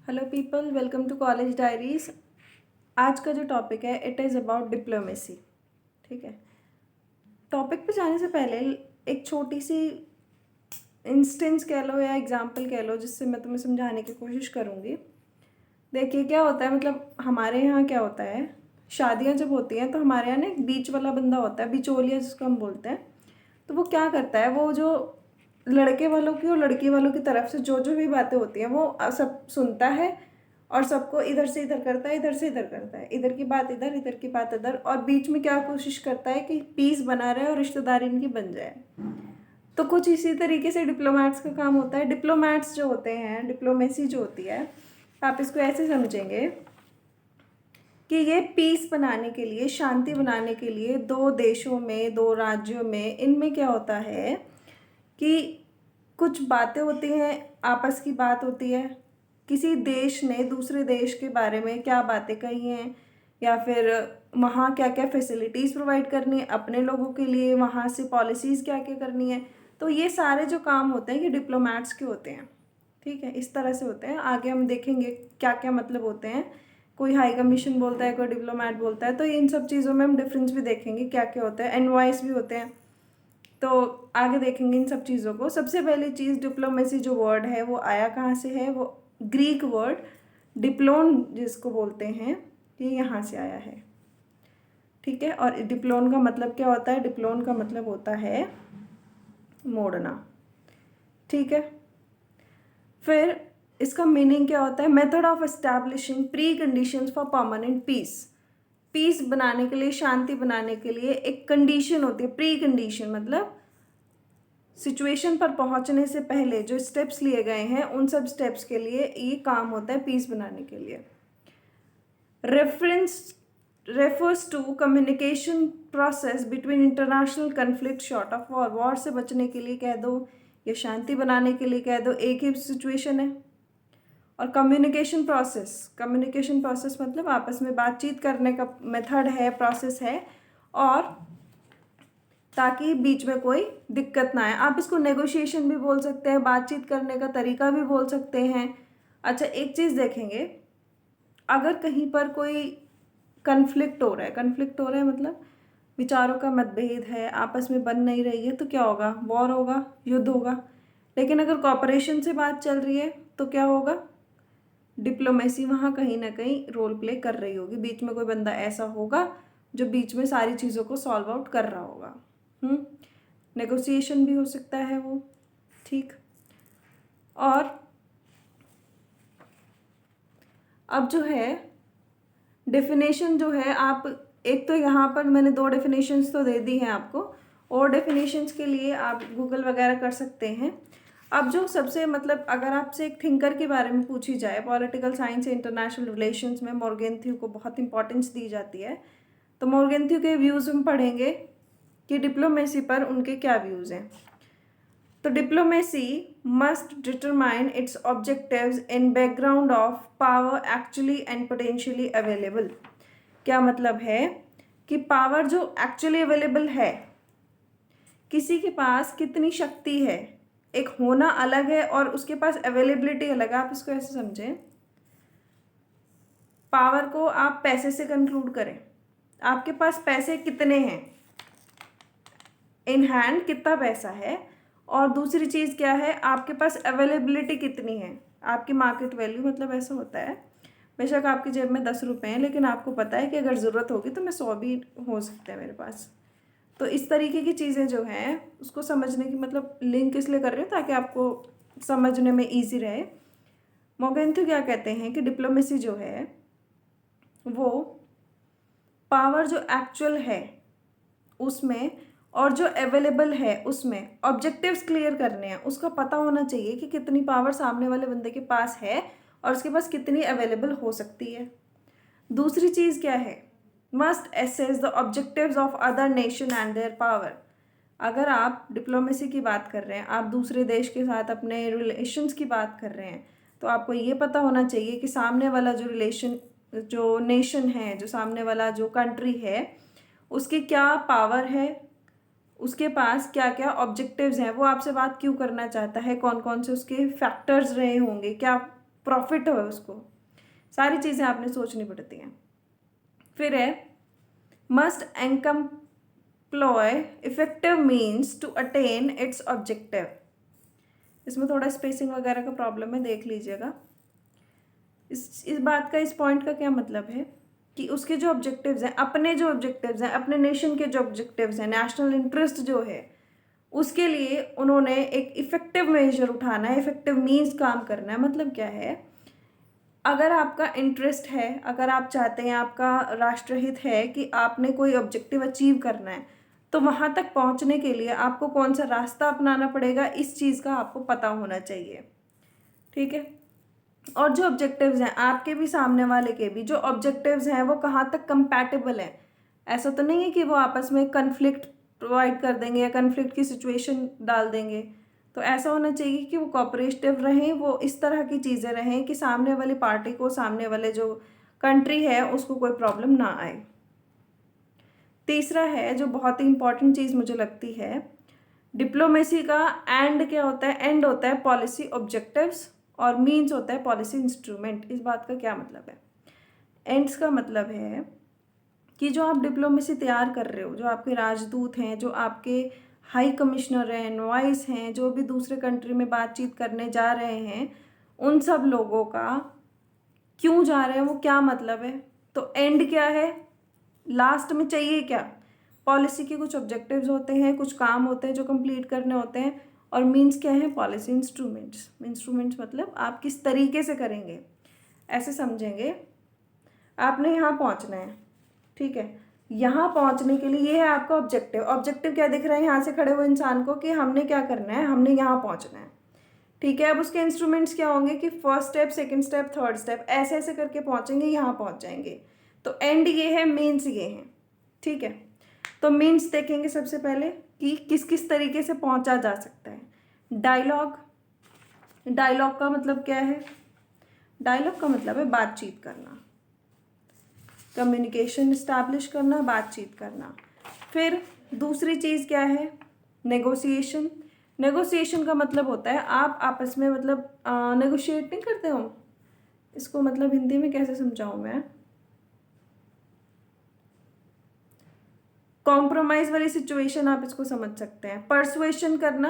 Hello people, welcome to college diaries. आज का जो टॉपिक है इट इज़ अबाउट डिप्लोमेसी। ठीक है, टॉपिक पे जाने से पहले एक छोटी सी इंस्टेंस कह लो या एग्जांपल कह लो जिससे मैं तुम्हें समझाने की कोशिश करूँगी। देखिए क्या होता है, मतलब हमारे यहाँ क्या होता है, शादियाँ जब होती हैं तो हमारे यहाँ ना एक बीच वाला बंदा होता है, बिचौलिया जिसको हम बोलते हैं। तो वो क्या करता है, वो जो लड़के वालों की और लड़की वालों की तरफ से जो जो भी बातें होती हैं वो सब सुनता है और सबको इधर से इधर करता है, इधर से इधर करता है, इधर की बात इधर, इधर की बात इधर, और बीच में क्या कोशिश करता है कि पीस बना रहे और रिश्तेदारी इनकी बन जाए। तो कुछ इसी तरीके से डिप्लोमेट्स का काम होता है। डिप्लोमेट्स जो होते हैं, डिप्लोमेसी जो होती है, आप इसको ऐसे समझेंगे कि ये पीस बनाने के लिए, शांति बनाने के लिए दो देशों में, दो राज्यों में, इनमें क्या होता है कि कुछ बातें होती हैं, आपस की बात होती है। किसी देश ने दूसरे देश के बारे में क्या बातें कही हैं या फिर वहाँ क्या क्या फैसिलिटीज़ प्रोवाइड करनी है अपने लोगों के लिए, वहाँ से पॉलिसीज़ क्या क्या करनी है। तो ये सारे जो काम होते हैं ये डिप्लोमेट्स के होते हैं। ठीक है, इस तरह से होते हैं। आगे हम देखेंगे क्या क्या मतलब होते हैं। कोई हाई कमीशन बोलता है, कोई डिप्लोमेट बोलता है, तो इन सब चीज़ों में हम डिफरेंस भी देखेंगे क्या क्या होता है। एनवाइस भी होते हैं, तो आगे देखेंगे इन सब चीज़ों को। सबसे पहली चीज़, डिप्लोमेसी जो वर्ड है वो आया कहाँ से है, वो ग्रीक वर्ड डिप्लोन जिसको बोलते हैं, ये यहाँ से आया है। ठीक है, और डिप्लोन का मतलब क्या होता है, डिप्लोन का मतलब होता है मोड़ना। ठीक है, फिर इसका मीनिंग क्या होता है, method of establishing preconditions for permanent peace. Peace बनाने के लिए, शांति बनाने के लिए एक कंडीशन होती है, प्री कंडीशन, मतलब सिचुएशन पर पहुंचने से पहले जो स्टेप्स लिए गए हैं उन सब स्टेप्स के लिए ये काम होता है पीस बनाने के लिए। Refers to communication process between international conflict short of war. War से बचने के लिए कह दो या शांति बनाने के लिए कह दो, एक ही सिचुएशन है। और कम्युनिकेशन प्रोसेस मतलब आपस में बातचीत करने का मेथड है, प्रोसेस है, और ताकि बीच में कोई दिक्कत ना आए। आप इसको नेगोशिएशन भी बोल सकते हैं, बातचीत करने का तरीका भी बोल सकते हैं। अच्छा, एक चीज़ देखेंगे, अगर कहीं पर कोई कन्फ्लिक्ट हो रहा है मतलब विचारों का मतभेद है, आपस में बन नहीं रही है, तो क्या होगा, वॉर होगा, युद्ध होगा। लेकिन अगर कॉपरेशन से बात चल रही है तो क्या होगा, डिप्लोमेसी वहाँ कहीं ना कहीं रोल प्ले कर रही होगी। बीच में कोई बंदा ऐसा होगा जो बीच में सारी चीज़ों को सॉल्व आउट कर रहा होगा। नेगोशिएशन भी हो सकता है वो। ठीक, और अब जो है डेफिनेशन जो है, आप एक तो यहाँ पर मैंने दो डेफिनेशंस तो दे दी हैं आपको, और डेफिनेशंस के लिए आप गूगल वगैरह कर सकते हैं। अब जो सबसे मतलब अगर आपसे एक थिंकर के बारे में पूछी जाए, पॉलिटिकल साइंस या इंटरनेशनल रिलेशंस में मॉर्गेंथ्यू को बहुत इंपॉर्टेंस दी जाती है, तो मॉर्गेंथ्यू के व्यूज़ हम पढ़ेंगे कि डिप्लोमेसी पर उनके क्या व्यूज़ हैं। तो diplomacy must determine its objectives in background of power actually and potentially available. क्या मतलब है कि पावर जो एक्चुअली अवेलेबल है, किसी के पास कितनी शक्ति है, एक होना अलग है और उसके पास अवेलेबिलिटी अलग है। आप इसको ऐसे समझें, पावर को आप पैसे से कंक्लूड करें, आपके पास पैसे कितने हैं, इन हैंड कितना पैसा है, और दूसरी चीज़ क्या है, आपके पास अवेलेबिलिटी कितनी है, आपकी मार्केट वैल्यू। मतलब ऐसा होता है, बेशक आपकी जेब में 10 रुपये हैं, लेकिन आपको पता है कि अगर ज़रूरत होगी तो मैं 100 भी हो सकते हैं मेरे पास। तो इस तरीके की चीज़ें जो हैं उसको समझने की, मतलब लिंक इसलिए कर रही हूँ ताकि आपको समझने में ईजी रहे। मॉर्गेंथ्यू क्या कहते हैं कि डिप्लोमेसी जो है वो पावर जो एक्चुअल है उसमें और जो अवेलेबल है उसमें ऑब्जेक्टिव्स क्लियर करने हैं। उसका पता होना चाहिए कि कितनी पावर सामने वाले बंदे के पास है और उसके पास कितनी अवेलेबल हो सकती है। दूसरी चीज़ क्या है, must assess the objectives of other nation and their power. अगर आप डिप्लोमेसी की बात कर रहे हैं, आप दूसरे देश के साथ अपने रिलेशंस की बात कर रहे हैं, तो आपको ये पता होना चाहिए कि सामने वाला जो रिलेशन, जो नेशन है, जो सामने वाला जो कंट्री है, उसकी क्या पावर है, उसके पास क्या क्या ऑब्जेक्टिव्स हैं, वो आपसे बात क्यों करना चाहता है, कौन कौन से उसके फैक्टर्स रहे होंगे, क्या प्रॉफिट हो उसको, सारी चीज़ें आपने सोचनी पड़ती हैं। फिर है must employ effective means to attain its objective. इसमें थोड़ा स्पेसिंग वगैरह का प्रॉब्लम है, देख लीजिएगा। इस बात का, इस पॉइंट का क्या मतलब है कि उसके जो ऑब्जेक्टिव्स हैं, अपने जो ऑब्जेक्टिव्स हैं, अपने नेशन के जो ऑब्जेक्टिव्स हैं, नेशनल इंटरेस्ट जो है, उसके लिए उन्होंने एक इफ़ेक्टिव मेजर उठाना है, इफ़ेक्टिव मीन्स काम करना है। मतलब क्या है, अगर आपका इंटरेस्ट है, अगर आप चाहते हैं, आपका राष्ट्रहित है कि आपने कोई ऑब्जेक्टिव अचीव करना है, तो वहाँ तक पहुँचने के लिए आपको कौन सा रास्ता अपनाना पड़ेगा, इस चीज़ का आपको पता होना चाहिए। ठीक है। और जो ऑब्जेक्टिव्स हैं आपके भी, सामने वाले के भी, जो ऑब्जेक्टिव्स हैं वो कहाँ तक कंपैटिबल हैं। ऐसा तो नहीं है कि वो आपस में कन्फ्लिक्ट प्रोवाइड कर देंगे या कन्फ्लिक्ट की सिचुएशन डाल देंगे। तो ऐसा होना चाहिए कि वो कोऑपरेटिव रहें, वो इस तरह की चीज़ें रहें कि सामने वाली पार्टी को, सामने वाले जो कंट्री है उसको कोई प्रॉब्लम ना आए। तीसरा है जो बहुत ही इंपॉर्टेंट चीज़ मुझे लगती है, डिप्लोमेसी का एंड क्या होता है, एंड होता है पॉलिसी ऑब्जेक्टिव्स और मीन्स होता है पॉलिसी इंस्ट्रूमेंट। इस बात का क्या मतलब है, एंड्स का मतलब है कि जो आप डिप्लोमेसी तैयार कर रहे हो, जो आपके राजदूत हैं, जो आपके हाई कमिश्नर हैं, नॉइस हैं, जो भी दूसरे कंट्री में बातचीत करने जा रहे हैं, उन सब लोगों का क्यों जा रहे हैं, वो क्या मतलब है। तो एंड क्या है, लास्ट में चाहिए क्या, पॉलिसी के कुछ ऑब्जेक्टिव्स होते हैं, कुछ काम होते हैं जो कंप्लीट करने होते हैं, और मीन्स क्या है, पॉलिसी इंस्ट्रूमेंट्स। इंस्ट्रूमेंट्स मतलब आप किस तरीके से करेंगे, ऐसे समझेंगे। आपने यहाँ पहुँचना है, ठीक है, यहाँ पहुँचने के लिए ये है आपका ऑब्जेक्टिव। ऑब्जेक्टिव क्या दिख रहा है यहाँ से खड़े हुए इंसान को, कि हमने क्या करना है, हमने यहाँ पहुँचना है। ठीक है। अब उसके इंस्ट्रूमेंट्स क्या होंगे कि first step, second step, third step, ऐसे ऐसे करके पहुँचेंगे, यहाँ पहुँच जाएंगे। तो एंड ये है, मीन्स ये है। ठीक है। तो मीन्स देखेंगे सबसे पहले कि किस किस तरीके से पहुँचा जा सकता है। डायलॉग, डायलॉग का मतलब क्या है, डायलॉग का मतलब है बातचीत करना, कम्युनिकेशन इस्टेब्लिश करना, बातचीत करना। फिर दूसरी चीज़ क्या है, नेगोशिएशन। नेगोशिएशन का मतलब होता है आप आपस में, मतलब नेगोशिएट नहीं करते हो, इसको मतलब हिंदी में कैसे समझाऊं मैं, कॉम्प्रोमाइज़ वाली सिचुएशन आप इसको समझ सकते हैं। परसुएशन करना,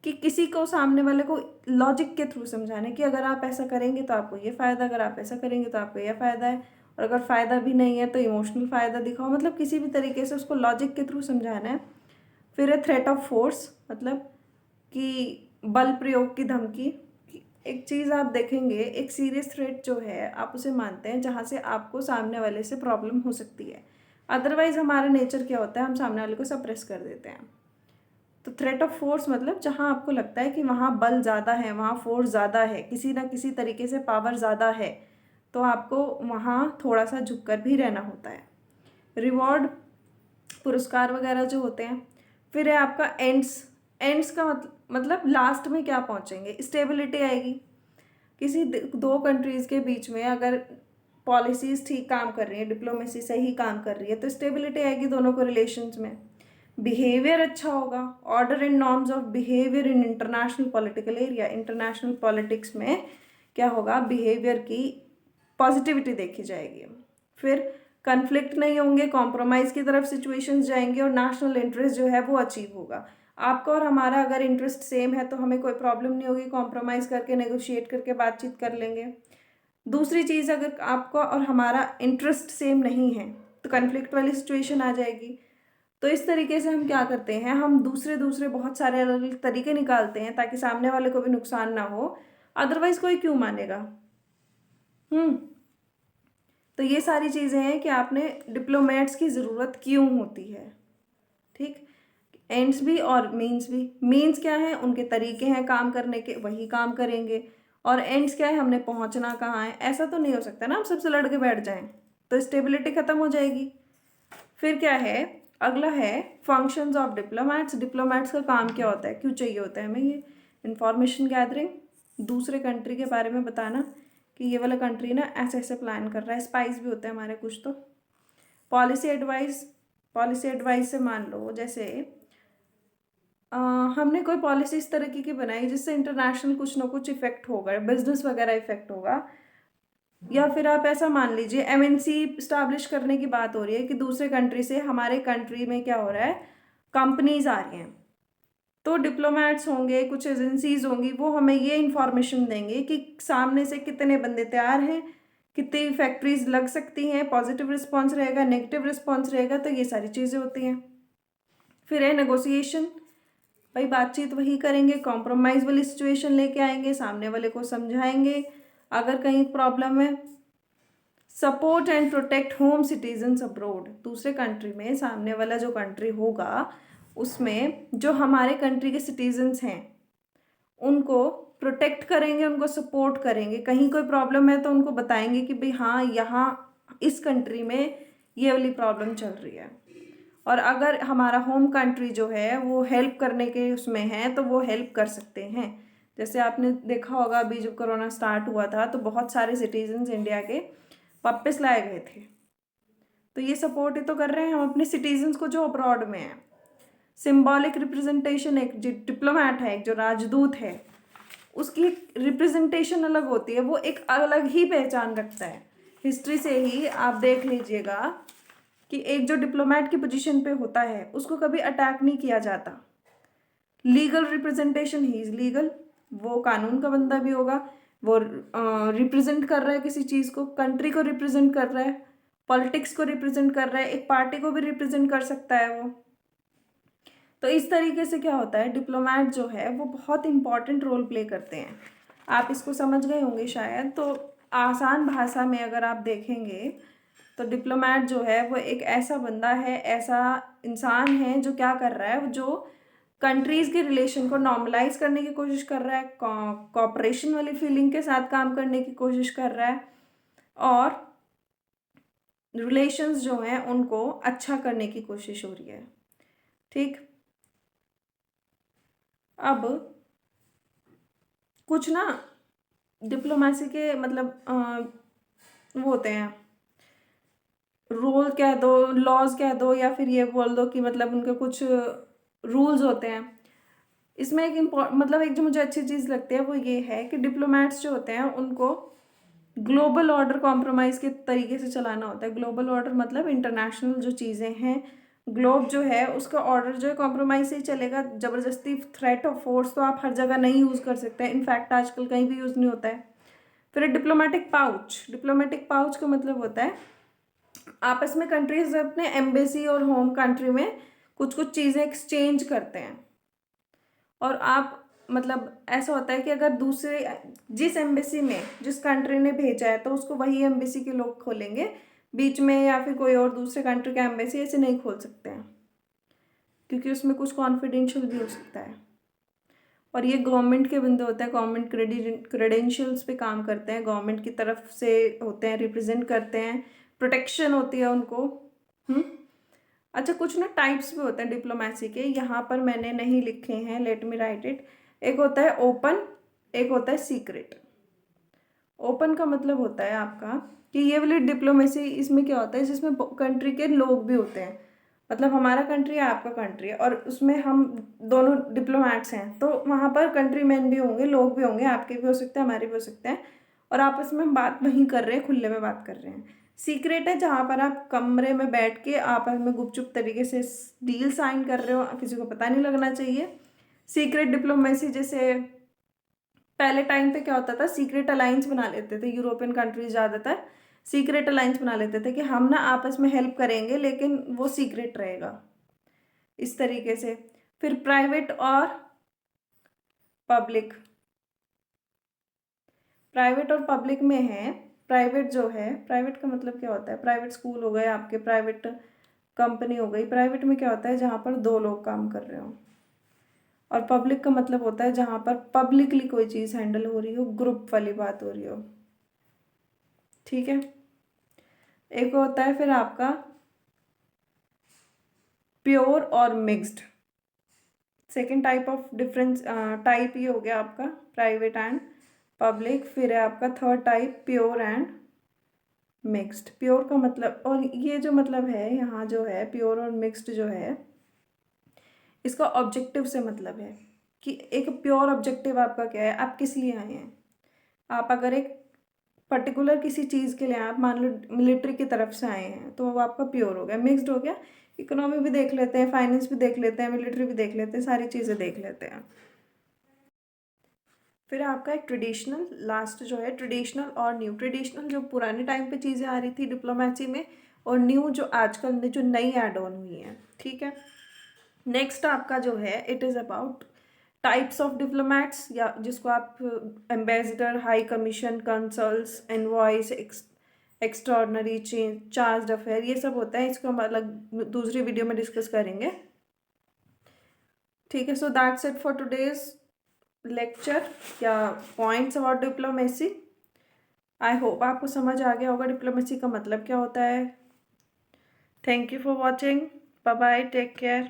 कि किसी को, सामने वाले को लॉजिक के थ्रू समझाने कि अगर आप ऐसा करेंगे तो आपको ये फ़ायदा, अगर आप ऐसा करेंगे तो आपको ये फ़ायदा है, और अगर फ़ायदा भी नहीं है तो इमोशनल फ़ायदा दिखाओ। मतलब किसी भी तरीके से उसको लॉजिक के थ्रू समझाना है। फिर है थ्रेट ऑफ फोर्स, मतलब कि बल प्रयोग की धमकी। एक चीज़ आप देखेंगे, एक सीरियस थ्रेट जो है आप उसे मानते हैं जहाँ से आपको सामने वाले से प्रॉब्लम हो सकती है। अदरवाइज़ हमारा नेचर क्या होता है, हम सामने वाले को सप्रेस कर देते हैं। तो थ्रेट ऑफ फोर्स मतलब जहाँ आपको लगता है कि वहाँ बल ज़्यादा है, वहाँ फोर्स ज़्यादा है, किसी ना किसी तरीके से पावर ज़्यादा है, तो आपको वहाँ थोड़ा सा झुक कर भी रहना होता है। रिवॉर्ड, पुरस्कार वगैरह जो होते हैं। फिर है आपका एंड्स। एंड्स का मतलब लास्ट में क्या पहुँचेंगे, स्टेबिलिटी आएगी। किसी दो कंट्रीज़ के बीच में अगर पॉलिसीज़ ठीक काम कर रही है, डिप्लोमेसी सही काम कर रही है, तो स्टेबिलिटी आएगी दोनों को रिलेशंस में। बिहेवियर अच्छा होगा, order and norms of behaviour in international political area. International politics में क्या होगा, बिहेवियर की पॉजिटिविटी देखी जाएगी। फिर कन्फ्लिक्ट नहीं होंगे, कॉम्प्रोमाइज़ की तरफ सिचुएशंस जाएंगे, और नेशनल इंटरेस्ट जो है वो अचीव होगा। आपका और हमारा अगर इंटरेस्ट सेम है तो हमें कोई प्रॉब्लम नहीं होगी, कॉम्प्रोमाइज़ करके, नेगोशिएट करके बातचीत कर लेंगे। दूसरी चीज़, अगर आपका और हमारा इंटरेस्ट सेम नहीं है तो कन्फ्लिक्ट वाली सिचुएशन आ जाएगी। तो इस तरीके से हम क्या करते हैं, हम दूसरे दूसरे बहुत सारे अलग अलग तरीके निकालते हैं ताकि सामने वाले को भी नुकसान ना हो। अदरवाइज कोई क्यों मानेगा। हम्म। तो ये सारी चीज़ें हैं कि आपने डिप्लोमेट्स की ज़रूरत क्यों होती है। ठीक। एंड्स भी और मीन्स भी। मीन्स क्या है, उनके तरीके हैं काम करने के, वही काम करेंगे। और एंड्स क्या है, हमने पहुंचना कहाँ है। ऐसा तो नहीं हो सकता ना हम सबसे लड़ के बैठ जाएं, तो स्टेबिलिटी ख़त्म हो जाएगी। फिर क्या है, अगला है फंक्शंस ऑफ डिप्लोमेट्स। डिप्लोमेट्स का काम क्या होता है, क्यों चाहिए होता है हमें ये, इंफॉर्मेशन गैदरिंग, दूसरे कंट्री के बारे में बताना कि ये वाला कंट्री ना ऐसे ऐसे प्लान कर रहा है। स्पाइस भी होते हैं हमारे कुछ। तो पॉलिसी एडवाइस, पॉलिसी एडवाइस से मान लो जैसे हमने कोई पॉलिसी इस तरीके की बनाई जिससे इंटरनेशनल कुछ ना कुछ इफेक्ट होगा, बिजनेस वगैरह इफेक्ट होगा, या फिर आप ऐसा मान लीजिए एमएनसी स्टैब्लिश करने की बात हो रही है कि दूसरे कंट्री से हमारे कंट्री में क्या हो रहा है, कंपनीज आ रही हैं, तो डिप्लोमेट्स होंगे, कुछ एजेंसीज होंगी, वो हमें ये इंफॉर्मेशन देंगे कि सामने से कितने बंदे तैयार हैं, कितनी फैक्ट्रीज लग सकती हैं, पॉजिटिव रिस्पॉन्स रहेगा, नेगेटिव रिस्पॉन्स रहेगा, तो ये सारी चीज़ें होती हैं। फिर है नेगोशिएशन, भाई बातचीत वही करेंगे, कॉम्प्रोमाइज़ वाली सिचुएशन लेके आएंगे, सामने वाले को समझाएंगे अगर कहीं प्रॉब्लम है। Support and protect home citizens abroad, दूसरे कंट्री में सामने वाला जो कंट्री होगा उसमें जो हमारे कंट्री के सिटीजन्स हैं उनको प्रोटेक्ट करेंगे, उनको सपोर्ट करेंगे, कहीं कोई प्रॉब्लम है तो उनको बताएंगे कि भाई हाँ यहाँ इस कंट्री में ये वाली प्रॉब्लम चल रही है, और अगर हमारा होम कंट्री जो है वो हेल्प करने के उसमें है तो वो हेल्प कर सकते हैं। जैसे आपने देखा होगा अभी जब कोरोना स्टार्ट हुआ था तो बहुत सारे सिटीजन्स इंडिया के वापस लाए गए थे, तो ये सपोर्ट ही तो कर रहे हैं हम अपने सिटीजन्स को जो अब्रॉड में है। सिंबॉलिक रिप्रेजेंटेशन, एक जो डिप्लोमेट है, एक जो राजदूत है, उसकी रिप्रेजेंटेशन अलग होती है, वो एक अलग ही पहचान रखता है। हिस्ट्री से ही आप देख लीजिएगा कि एक जो डिप्लोमेट की पोजीशन पे होता है उसको कभी अटैक नहीं किया जाता। Legal representation, he is legal, वो कानून का बंदा भी होगा, वो रिप्रेजेंट कर रहा है किसी चीज़ को, कंट्री को रिप्रेजेंट कर रहा है, पॉलिटिक्स को रिप्रेजेंट कर रहा है, एक पार्टी को भी रिप्रेजेंट कर सकता है वो। तो इस तरीके से क्या होता है, डिप्लोमेट जो है वो बहुत इंपॉर्टेंट रोल प्ले करते हैं। आप इसको समझ गए होंगे शायद। तो आसान भाषा में अगर आप देखेंगे तो डिप्लोमेट जो है वो एक ऐसा बंदा है, ऐसा इंसान है जो क्या कर रहा है, जो कंट्रीज़ के रिलेशन को नॉर्मलाइज करने की कोशिश कर रहा है, कॉपरेशन वाली फीलिंग के साथ काम करने की कोशिश कर रहा है, और रिलेशंस जो हैं उनको अच्छा करने की कोशिश हो रही है। ठीक, अब कुछ ना डिप्लोमेसी के मतलब वो होते हैं, रूल कह दो, लॉज कह दो, या फिर ये बोल दो कि मतलब उनके कुछ रूल्स होते हैं। इसमें एक मतलब एक जो मुझे अच्छी चीज़ लगती है वो ये है कि डिप्लोमेट्स जो होते हैं उनको ग्लोबल ऑर्डर कॉम्प्रोमाइज़ के तरीके से चलाना होता है। ग्लोबल ऑर्डर मतलब इंटरनेशनल जो चीज़ें हैं, ग्लोब जो है उसका ऑर्डर जो है कॉम्प्रोमाइज़ से ही चलेगा। ज़बरदस्ती थ्रेट ऑफ फोर्स तो आप हर जगह नहीं यूज़ कर सकते हैं, इनफैक्ट आजकल कहीं भी यूज़ नहीं होता है। फिर डिप्लोमेटिक पाउच, डिप्लोमेटिक पाउच का मतलब होता है आपस में कंट्रीज अपने एम्बेसी और होम कंट्री में कुछ कुछ चीज़ें एक्सचेंज करते हैं, और आप मतलब ऐसा होता है कि अगर दूसरे जिस एम्बेसी में जिस कंट्री ने भेजा है तो उसको वही एम्बेसी के लोग खोलेंगे, बीच में या फिर कोई और दूसरे कंट्री का एम्बेसी ऐसे नहीं खोल सकते हैं, क्योंकि उसमें कुछ कॉन्फिडेंशियल भी हो सकता है। और ये गवर्नमेंट के बंदे होते हैं, गवर्नमेंट क्रेडेंशियल्स पे काम करते हैं, गवर्नमेंट की तरफ से होते हैं, रिप्रेजेंट करते हैं, प्रोटेक्शन होती है उनको। अच्छा, कुछ ना टाइप्स भी होते हैं डिप्लोमेसी के, यहाँ पर मैंने नहीं लिखे हैं, लेट मी राइट इट। एक होता है ओपन, एक होता है सीक्रेट। ओपन का मतलब होता है आपका कि ये वाली डिप्लोमेसी, इसमें क्या होता है, जिसमें कंट्री के लोग भी होते हैं, मतलब हमारा कंट्री है, आपका कंट्री है, और उसमें हम दोनों डिप्लोमेट्स हैं, तो वहाँ पर कंट्री मैन भी होंगे, लोग भी होंगे, आपके भी हो सकते हैं, हमारे भी हो सकते हैं, और आपस में हम बात नहीं कर रहे हैं, खुले में बात कर रहे हैं। सीक्रेट है जहाँ पर आप कमरे में बैठ के आपस में गुपचुप तरीके से डील साइन कर रहे हो, किसी को पता नहीं लगना चाहिए। सीक्रेट डिप्लोमेसी, जैसे पहले टाइम पे क्या होता था, सीक्रेट अलायंस बना लेते थे यूरोपियन कंट्रीज, ज़्यादातर सीक्रेट अलायंस बना लेते थे कि हम ना आपस में हेल्प करेंगे लेकिन वो सीक्रेट रहेगा, इस तरीके से। फिर प्राइवेट और पब्लिक, प्राइवेट और पब्लिक में है। प्राइवेट जो है, प्राइवेट का मतलब क्या होता है, प्राइवेट स्कूल हो गए आपके, प्राइवेट कंपनी हो गई। प्राइवेट में क्या होता है, जहाँ पर दो लोग काम कर रहे हो। और पब्लिक का मतलब होता है जहाँ पर पब्लिकली कोई चीज़ हैंडल हो रही हो, ग्रुप वाली बात हो रही हो। ठीक है, एक होता है फिर आपका प्योर और mixed. Second type of difference type ये हो गया आपका प्राइवेट एंड पब्लिक। फिर है आपका third type pure and mixed. Pure का मतलब, और ये जो मतलब है यहाँ जो है प्योर और मिक्स्ड जो है, इसका ऑब्जेक्टिव से मतलब है कि एक प्योर ऑब्जेक्टिव आपका क्या है, आप किस लिए आए हैं। आप अगर एक पर्टिकुलर किसी चीज़ के लिए आप मान लो मिलिट्री की तरफ से आए हैं तो वो आपका प्योर हो गया। मिक्स्ड हो गया, इकोनॉमी भी देख लेते हैं, फाइनेंस भी देख लेते हैं, मिलिट्री भी देख लेते हैं, सारी चीज़ें देख लेते हैं। फिर आपका एक ट्रेडिशनल, लास्ट जो है ट्रेडिशनल और न्यू। ट्रेडिशनल जो पुराने टाइम पे चीज़ें आ रही थी डिप्लोमेसी में, और न्यू जो आजकल में जो नई ऐड ऑन हुई हैं, ठीक है। नेक्स्ट आपका जो है it is about types of diplomats, या जिसको आप ambassador, high commission, consuls, envoys, extraordinary charge affaire, ये सब होता है। इसको हम अलग दूसरी वीडियो में डिस्कस करेंगे, ठीक है। So that's it for today's lecture या points about diplomacy. I hope आपको समझ आ गया होगा डिप्लोमेसी का मतलब क्या होता है। Thank you for watching, bye bye, take care.